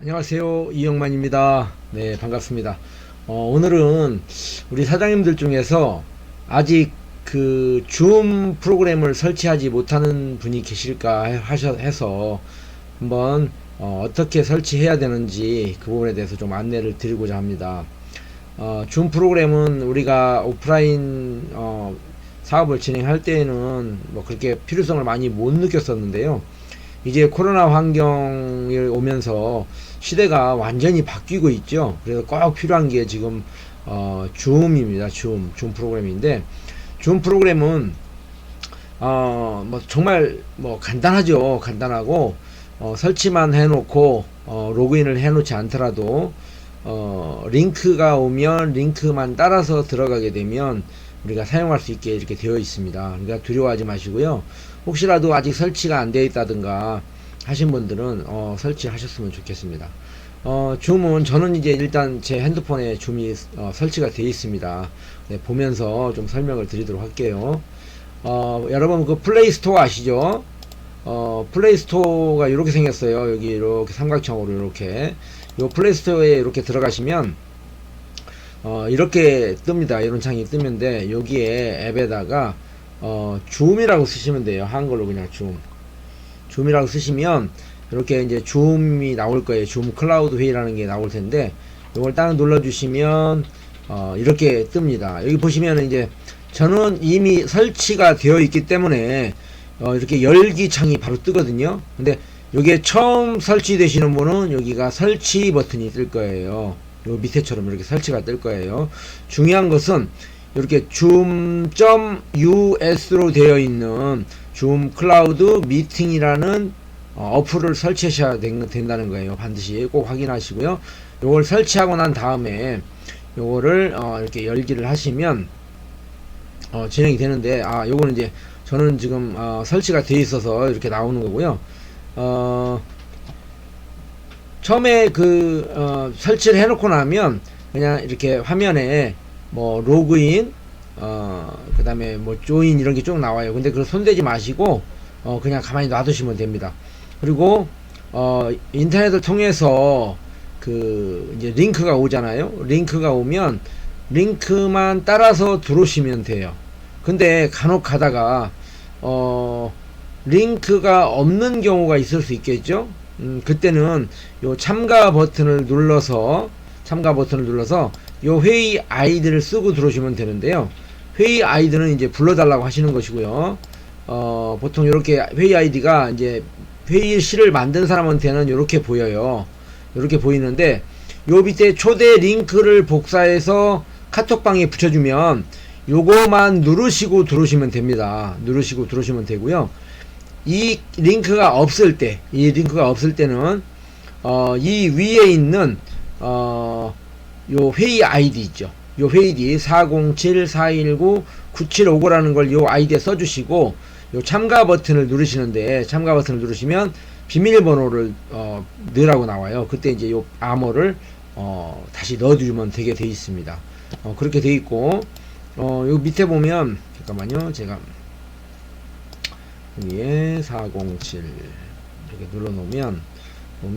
안녕하세요, 이영만입니다. 네, 반갑습니다. 오늘은 우리 사장님들 중에서 아직 그 줌 프로그램을 설치하지 못하는 분이 계실까 해서 한번 어떻게 설치해야 되는지 그 부분에 대해서 좀 안내를 드리고자 합니다. 줌 프로그램은 우리가 오프라인 사업을 진행할 때에는 뭐 그렇게 필요성을 많이 못 느꼈었는데요. 이제 코로나 환경이 오면서 시대가 완전히 바뀌고 있죠. 그래서 꼭 필요한 게 지금 줌입니다. 줌 프로그램인데, 줌 프로그램은 뭐 정말 뭐 간단하죠. 간단하고 설치만 해놓고 로그인을 해놓지 않더라도 링크가 오면 링크만 따라서 들어가게 되면 우리가 사용할 수 있게 이렇게 되어 있습니다. 그러니까 두려워하지 마시고요. 혹시라도 아직 설치가 안 되어 있다든가 하신 분들은 설치하셨으면 좋겠습니다. 줌은 저는 이제 일단 제 핸드폰에 줌이 설치가 되어 있습니다. 네, 보면서 좀 설명을 드리도록 할게요. 여러분 그 플레이 스토어 아시죠? 플레이 스토어가 이렇게 생겼어요. 여기 이렇게 삼각형으로 이렇게 요 플레이 스토어에 이렇게 들어가시면 이렇게 뜹니다. 이런 창이 뜨는데 여기에 앱에다가 줌이라고 쓰시면 돼요. 한글로 그냥 줌이라고 쓰시면 이렇게 이제 줌이 나올 거예요. 줌 클라우드 회의라는 게 나올 텐데 이걸 딱 눌러 주시면 이렇게 뜹니다. 여기 보시면 이제 저는 이미 설치가 되어 있기 때문에 이렇게 열기 창이 바로 뜨거든요. 근데 여기에 처음 설치되시는 분은 여기가 설치 버튼이 뜰 거예요. 요 밑에처럼 이렇게 설치가 뜰 거예요. 중요한 것은 이렇게 줌.us로 되어 있는 줌 클라우드 미팅이라는 어플을 설치하셔야 된다는 거예요. 반드시 꼭 확인하시고요. 요걸 설치하고 난 다음에 요거를 이렇게 열기를 하시면 진행이 되는데, 요거는 이제 저는 지금 설치가 되어 있어서 이렇게 나오는 거고요. 처음에 설치를 해놓고 나면 그냥 이렇게 화면에 뭐 로그인 그 다음에 뭐 조인 이런 게 쭉 나와요. 근데 그걸 손대지 마시고 그냥 가만히 놔두시면 됩니다. 그리고 인터넷을 통해서 이제 링크가 오잖아요. 링크가 오면 링크만 따라서 들어오시면 돼요. 근데 간혹 가다가 링크가 없는 경우가 있을 수 있겠죠. 그때는 요 참가 버튼을 눌러서 요 회의 아이디를 쓰고 들어오시면 되는데요. 회의 아이디는 이제 불러달라고 하시는 것이고요. 보통 이렇게 회의 아이디가 이제 회의실을 만든 사람한테는 이렇게 보여요. 이렇게 보이는데 요 밑에 초대 링크를 복사해서 카톡방에 붙여주면 요거만 누르시고 들어오시면 됩니다. 누르시고 들어오시면 되고요. 이 링크가 없을 때는 이 위에 있는 요 회의 아이디 있죠. 요 회의 아이디 407-419-9759라는 걸 요 아이디에 써주시고 요 참가 버튼을 누르시는데, 참가 버튼을 누르시면 비밀번호를 넣으라고 나와요. 그때 이제 요 암호를 다시 넣어주면 되게 돼 있습니다. 그렇게 돼 있고, 요 밑에 보면 잠깐만요. 제가 여기에 407 이렇게 눌러 놓으면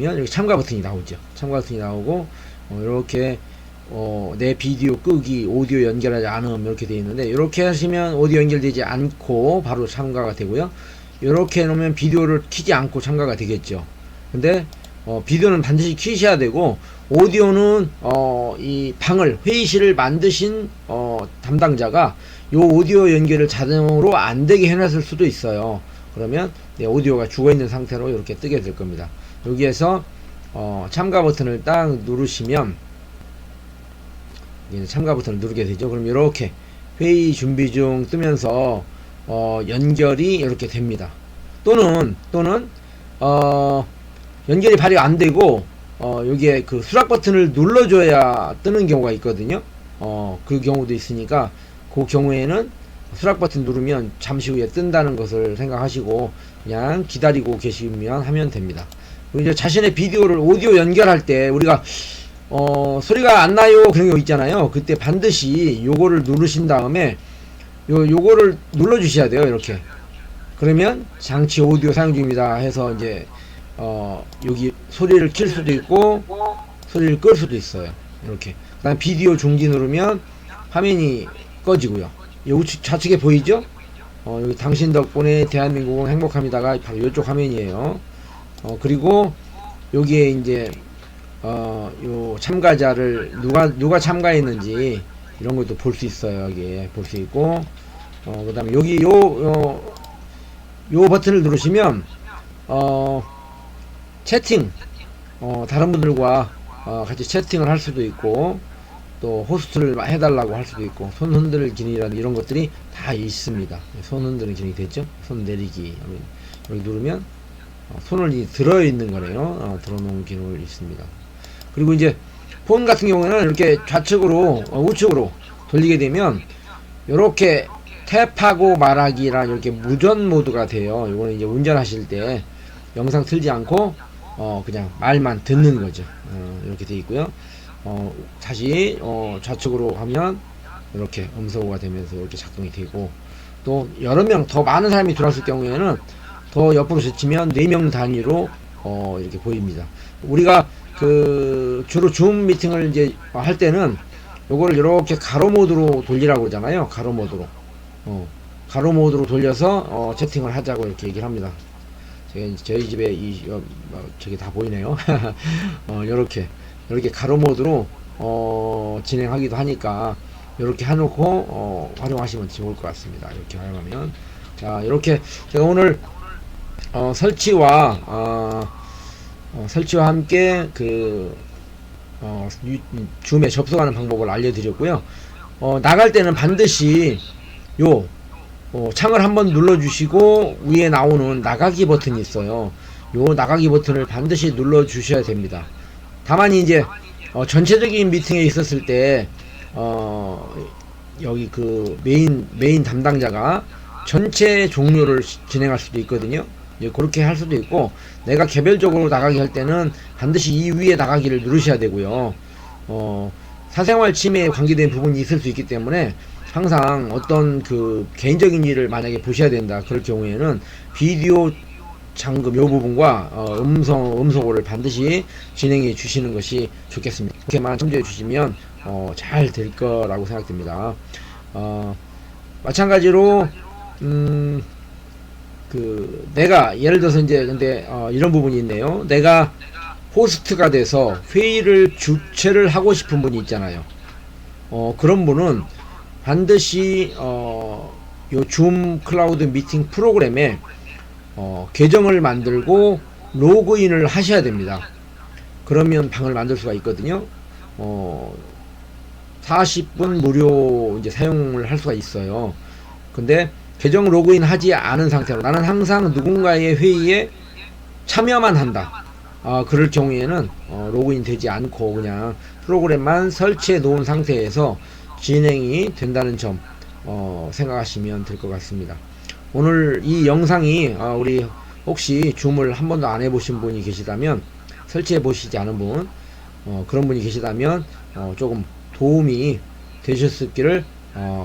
여기 참가 버튼이 나오죠. 참가 버튼이 나오고 이렇게 내 비디오 끄기, 오디오 연결하지 않음 이렇게 되어 있는데, 이렇게 하시면 오디오 연결되지 않고 바로 참가가 되고요. 이렇게 해놓으면 비디오를 키지 않고 참가가 되겠죠. 근데 비디오는 반드시 키셔야 되고, 오디오는 이 회의실을 만드신 담당자가 요 오디오 연결을 자동으로 안 되게 해놨을 수도 있어요. 그러면 오디오가 죽어있는 상태로 이렇게 뜨게 될 겁니다. 여기에서 참가 버튼을 딱 누르시면 참가 버튼을 누르게 되죠. 그럼 이렇게 회의 준비 중 뜨면서 연결이 이렇게 됩니다. 또는 연결이 발휘 안 되고 여기에 그 수락 버튼을 눌러줘야 뜨는 경우가 있거든요. 그 경우도 있으니까 그 경우에는 수락 버튼 누르면 잠시 후에 뜬다는 것을 생각하시고 그냥 기다리고 계시면 하면 됩니다. 이제 자신의 비디오를 오디오 연결할 때 우리가 소리가 안 나요 그런 거 있잖아요. 그때 반드시 요거를 누르신 다음에 요거를 눌러 주셔야 돼요. 이렇게. 그러면 장치 오디오 사용 중입니다 해서 이제 여기 소리를 킬 수도 있고 소리를 끌 수도 있어요. 이렇게. 그 다음 비디오 중지 누르면 화면이 꺼지고요. 이 우측 좌측에 보이죠? 여기 당신 덕분에 대한민국은 행복합니다가 바로 이쪽 화면이에요. 그리고 여기에 이제 요 참가자를 누가 참가했는지 이런 것도 볼 수 있어요. 여기에 볼 수 있고, 그 다음에 여기 요 버튼을 누르시면 채팅, 다른 분들과 같이 채팅을 할 수도 있고, 또 호스트를 해달라고 할 수도 있고, 손 흔들 기능이라는 이런 것들이 다 있습니다. 손 흔드는 기능이 되죠? 손 내리기. 여기 누르면 손을 들어 있는 거네요. 들어 놓은 기능이 있습니다. 그리고 이제 폰 같은 경우에는 이렇게 좌측으로 우측으로 돌리게 되면 이렇게 탭하고 말하기랑 이렇게 무전 모드가 돼요. 이거는 이제 운전하실 때 영상 틀지 않고 그냥 말만 듣는 거죠. 이렇게 돼 있고요. 다시 좌측으로 하면 이렇게 음소거가 되면서 이렇게 작동이 되고, 또 여러 명 더 많은 사람이 들어왔을 경우에는 더 옆으로 제치면 4명 단위로 이렇게 보입니다. 우리가 주로 줌 미팅을 이제 할 때는 요거를 이렇게 가로 모드로 돌리라고 그러잖아요. 가로 모드로. 가로 모드로 돌려서 채팅을 하자고 이렇게 얘기를 합니다. 저희 집에 저기 다 보이네요. 이렇게 가로 모드로 진행하기도 하니까 이렇게 해놓고 활용하시면 좋을 것 같습니다. 이렇게 활용하면, 자, 이렇게 제가 오늘 설치와 함께 줌에 접속하는 방법을 알려드렸고요. 나갈 때는 반드시 창을 한번 눌러주시고 위에 나오는 나가기 버튼이 있어요. 요 나가기 버튼을 반드시 눌러주셔야 됩니다. 다만 이제 전체적인 미팅에 있었을 때 여기 메인 담당자가 전체 종료를 진행할 수도 있거든요. 그렇게 할 수도 있고, 내가 개별적으로 나가기 할 때는 반드시 이 위에 나가기를 누르셔야 되고요. 사생활 침해에 관계된 부분이 있을 수 있기 때문에 항상 어떤 개인적인 일을 만약에 보셔야 된다, 그럴 경우에는 비디오 잠금 요 부분과 음소거를 반드시 진행해 주시는 것이 좋겠습니다. 그렇게만 참조해 주시면 잘 될 거라고 생각됩니다. 마찬가지로 내가 예를 들어서 이제 근데 이런 부분이 있네요. 내가 호스트가 돼서 회의를 주최를 하고 싶은 분이 있잖아요. 그런 분은 반드시 요 줌 클라우드 미팅 프로그램에 계정을 만들고 로그인을 하셔야 됩니다. 그러면 방을 만들 수가 있거든요. 40분 무료 이제 사용을 할 수가 있어요. 근데 계정 로그인 하지 않은 상태로 나는 항상 누군가의 회의에 참여만 한다. 그럴 경우에는 로그인 되지 않고 그냥 프로그램만 설치해 놓은 상태에서 진행이 된다는 점 생각하시면 될 것 같습니다. 오늘 이 영상이 우리 혹시 줌을 한 번도 안 해보신 분이 계시다면, 설치해 보시지 않은 분, 그런 분이 계시다면 조금 도움이 되셨기를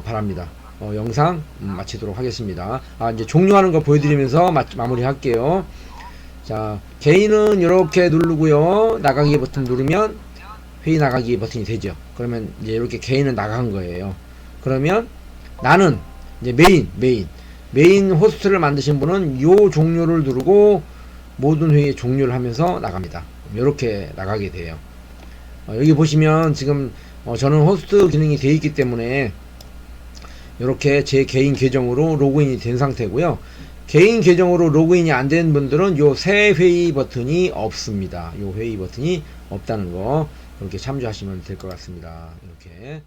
바랍니다. 영상 마치도록 하겠습니다. 이제 종료하는 거 보여드리면서 마무리 할게요. 자, 개인은 이렇게 누르고요. 나가기 버튼 누르면 회의 나가기 버튼이 되죠. 그러면 이제 이렇게 개인은 나간 거예요. 그러면 나는 이제 메인 호스트를 만드신 분은 요 종료를 누르고 모든 회의 종료를 하면서 나갑니다. 이렇게 나가게 돼요. 여기 보시면 지금 저는 호스트 기능이 되어 있기 때문에 이렇게 제 개인 계정으로 로그인이 된 상태고요. 개인 계정으로 로그인이 안 된 분들은 요 새 회의 버튼이 없습니다. 요 회의 버튼이 없다는 거 그렇게 참조하시면 될 것 같습니다. 이렇게